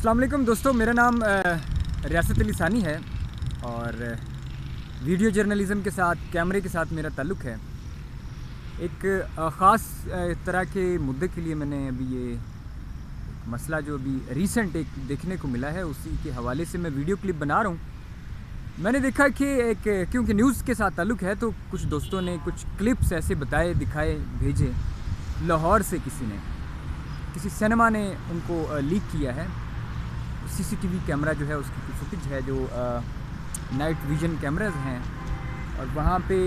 अस्सलाम वालेकुम दोस्तों, मेरा नाम रियासत अली सानी है और वीडियो जर्नलिज़म के साथ कैमरे के साथ मेरा ताल्लुक़ है। एक ख़ास तरह के मुद्दे के लिए मैंने अभी ये मसला जो अभी रीसेंट एक देखने को मिला है उसी के हवाले से मैं वीडियो क्लिप बना रहा हूँ। मैंने देखा कि क्योंकि न्यूज़ के साथ ताल्लुक़ है तो कुछ दोस्तों ने कुछ क्लिप्स ऐसे दिखाए भेजे। लाहौर से किसी सिनेमा ने उनको लीक किया है। सीसीटीवी कैमरा जो है उसकी फुटेज है जो नाइट विजन कैमराज हैं और वहाँ पे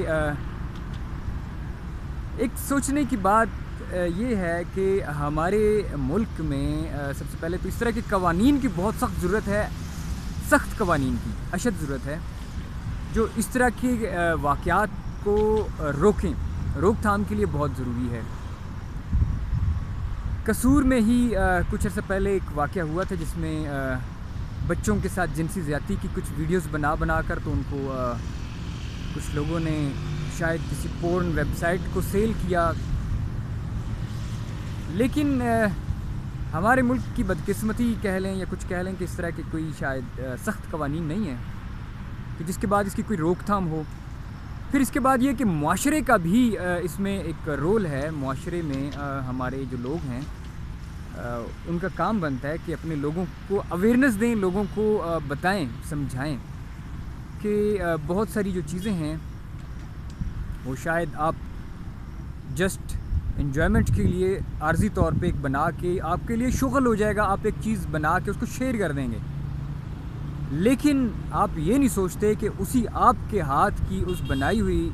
एक सोचने की बात ये है कि हमारे मुल्क में सबसे पहले तो इस तरह के कवानीन की बहुत सख्त ज़रूरत है, सख्त कवानीन की अशद ज़रूरत है जो इस तरह के वाक़यात को रोकें, रोकथाम के लिए बहुत ज़रूरी है। कसूर में ही कुछ अर्सा पहले एक वाक़या हुआ था जिसमें बच्चों के साथ जिनसी ज़्यादती की कुछ वीडियोस बना कर तो उनको कुछ लोगों ने शायद किसी पोर्न वेबसाइट को सेल किया। लेकिन हमारे मुल्क की बदकिस्मती कह लें या कुछ कह लें कि इस तरह के कोई शायद सख्त कवानीन नहीं है कि जिसके बाद इसकी कोई रोकथाम हो। फिर इसके बाद ये कि मुआशरे का भी इसमें एक रोल है। मुआशरे में हमारे जो लोग हैं उनका काम बनता है कि अपने लोगों को अवेयरनेस दें, लोगों को बताएं, समझाएं कि बहुत सारी जो चीज़ें हैं वो शायद आप जस्ट एन्जॉयमेंट के लिए आर्जी तौर पे एक बना के आपके लिए शुगल हो जाएगा, आप एक चीज़ बना के उसको शेयर कर देंगे। लेकिन आप ये नहीं सोचते कि उसी आपके हाथ की उस बनाई हुई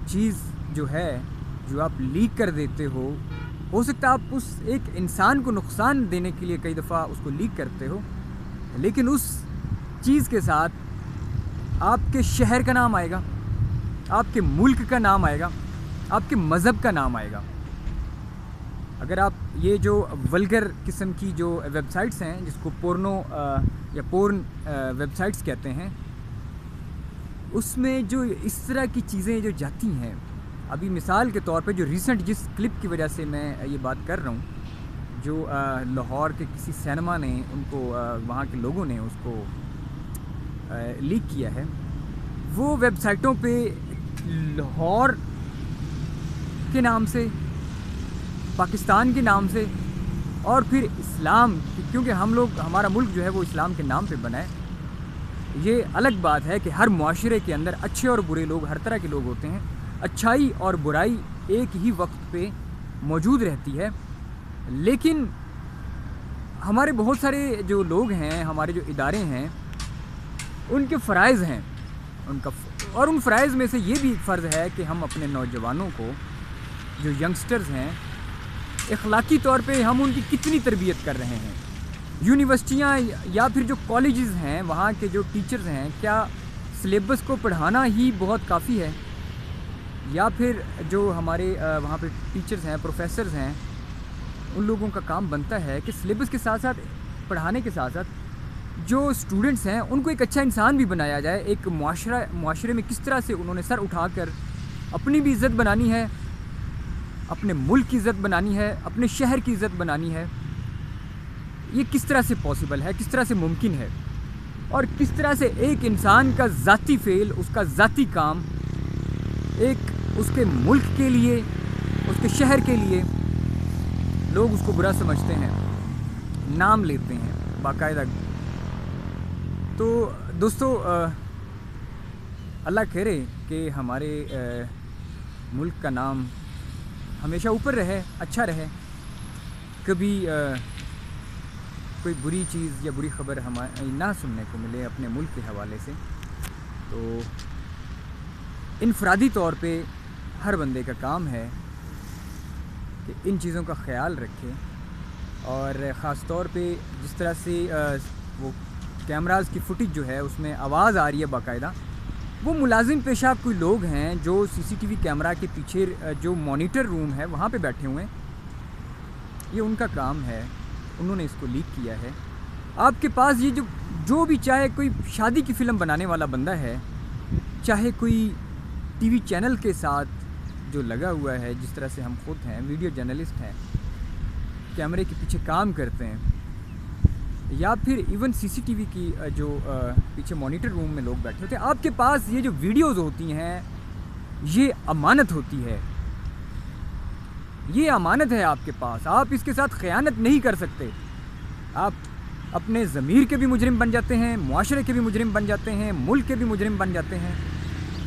चीज़ जो है जो आप लीक कर देते हो सकता है आप उस एक इंसान को नुकसान देने के लिए कई दफ़ा उसको लीक करते हो, लेकिन उस चीज़ के साथ आपके शहर का नाम आएगा, आपके मुल्क का नाम आएगा, आपके मज़हब का नाम आएगा। अगर आप ये जो वल्गर किस्म की जो वेबसाइट्स हैं जिसको पोर्नो या पोर्न वेबसाइट्स कहते हैं, उसमें जो इस तरह की चीज़ें जो जाती हैं, अभी मिसाल के तौर पे जो रीसेंट जिस क्लिप की वजह से मैं ये बात कर रहा हूँ जो लाहौर के किसी सिनेमा ने उनको वहाँ के लोगों ने उसको लीक किया है, वो वेबसाइटों पे लाहौर के नाम से, पाकिस्तान के नाम से और फिर इस्लाम, क्योंकि हम लोग हमारा मुल्क जो है वो इस्लाम के नाम पे बना है। ये अलग बात है कि हर मुआशरे के अंदर अच्छे और बुरे लोग, हर तरह के लोग होते हैं, अच्छाई और बुराई एक ही वक्त पे मौजूद रहती है। लेकिन हमारे बहुत सारे जो लोग हैं, हमारे जो इदारे हैं, उनके फ़राइज़ हैं और उन फ़राइज़ में से ये भी एक फ़र्ज़ है कि हम अपने नौजवानों को, जो यंगस्टर्स हैं, अखलाकी तौर पे हम उनकी कितनी तरबियत कर रहे हैं। यूनिवर्सिटियाँ या फिर जो कॉलेजेस हैं वहाँ के जो टीचर्स हैं, क्या सिलेबस को पढ़ाना ही बहुत काफ़ी है या फिर जो हमारे वहाँ पे टीचर्स हैं, प्रोफेसर्स हैं, उन लोगों का काम बनता है कि सिलेबस के साथ साथ, पढ़ाने के साथ साथ जो स्टूडेंट्स हैं उनको एक अच्छा इंसान भी बनाया जाए। एक मुआशरे में किस तरह से उन्होंने सर उठाकर अपनी भी इज़्ज़त बनानी है, अपने मुल्क की इज़्ज़त बनानी है, अपने शहर की इज़्ज़त बनानी है, ये किस तरह से पॉसिबल है, किस तरह से मुमकिन है और किस तरह से एक इंसान का ज़ाती फ़ेल, उसका ज़ाती काम एक उसके मुल्क के लिए, उसके शहर के लिए लोग उसको बुरा समझते हैं, नाम लेते हैं बाकायदा। तो दोस्तों अल्लाह करे कि हमारे मुल्क का नाम हमेशा ऊपर रहे, अच्छा रहे, कभी कोई बुरी चीज़ या बुरी ख़बर हमारे ना सुनने को मिले अपने मुल्क के हवाले से। तो इनफरादी तौर पे हर बंदे का काम है कि इन चीज़ों का ख्याल रखे और ख़ास तौर पे जिस तरह से वो कैमराज़ की फुटेज जो है उसमें आवाज़ आ रही है बाकायदा, वो मुलाजिम पेशा कोई लोग हैं जो सीसीटीवी कैमरा के पीछे जो मॉनिटर रूम है वहाँ पे बैठे हुए हैं, ये उनका काम है, उन्होंने इसको लीक किया है। आपके पास ये जो भी, चाहे कोई शादी की फ़िल्म बनाने वाला बंदा है, चाहे कोई टीवी चैनल के साथ जो लगा हुआ है, जिस तरह से हम खुद हैं वीडियो जर्नलिस्ट हैं, कैमरे के पीछे काम करते हैं, या फिर इवन सीसीटीवी की जो पीछे मॉनिटर रूम में लोग बैठे होते हैं, आपके पास ये जो वीडियोस होती हैं ये अमानत होती है, ये अमानत है आपके पास, आप इसके साथ ख़यानत नहीं कर सकते। आप अपने ज़मीर के भी मुजरिम बन जाते हैं, मुआशरे के भी मुजरिम बन जाते हैं, मुल्क के भी मुजरिम बन जाते हैं,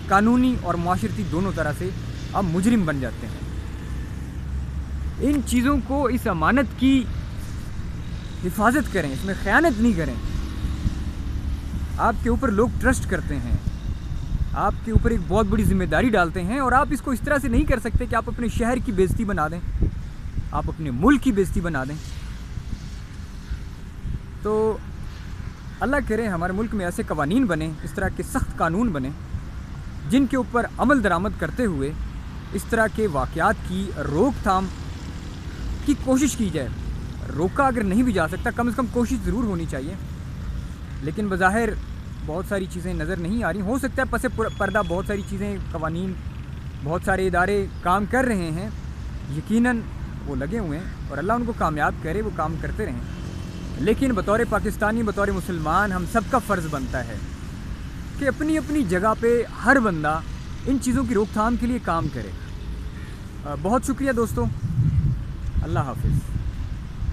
कानूनी और मुआशरती दोनों तरह से आप मुजरिम बन जाते हैं। इन चीज़ों को, इस अमानत की हिफाजत करें, इसमें ख़यानत नहीं करें। आपके ऊपर लोग ट्रस्ट करते हैं, आपके ऊपर एक बहुत बड़ी ज़िम्मेदारी डालते हैं, और आप इसको इस तरह से नहीं कर सकते कि आप अपने शहर की बेइज्जती बना दें, आप अपने मुल्क की बेइज्जती बना दें। तो अल्लाह करे हमारे मुल्क में ऐसे कवानीन बने, इस तरह के सख्त कानून बने जिनके ऊपर अमल दरामद करते हुए इस तरह के वाक़यात की रोकथाम की कोशिश की जाए। रोका अगर नहीं भी जा सकता, कम से कम कोशिश ज़रूर होनी चाहिए। लेकिन बज़ाहिर बहुत सारी चीज़ें नज़र नहीं आ रही। हो सकता है पसे पर्दा बहुत सारी चीज़ें, कवानीन, बहुत सारे इदारे काम कर रहे हैं, यकीनन वो लगे हुए हैं, और अल्लाह उनको कामयाब करे, वो काम करते रहें। लेकिन बतौर पाकिस्तानी, बतौर मुसलमान, हम सबका फ़र्ज़ बनता है कि अपनी अपनी जगह पे हर बंदा इन चीज़ों की रोकथाम के लिए काम करे। बहुत शुक्रिया दोस्तों, अल्लाह हाफ़िज़।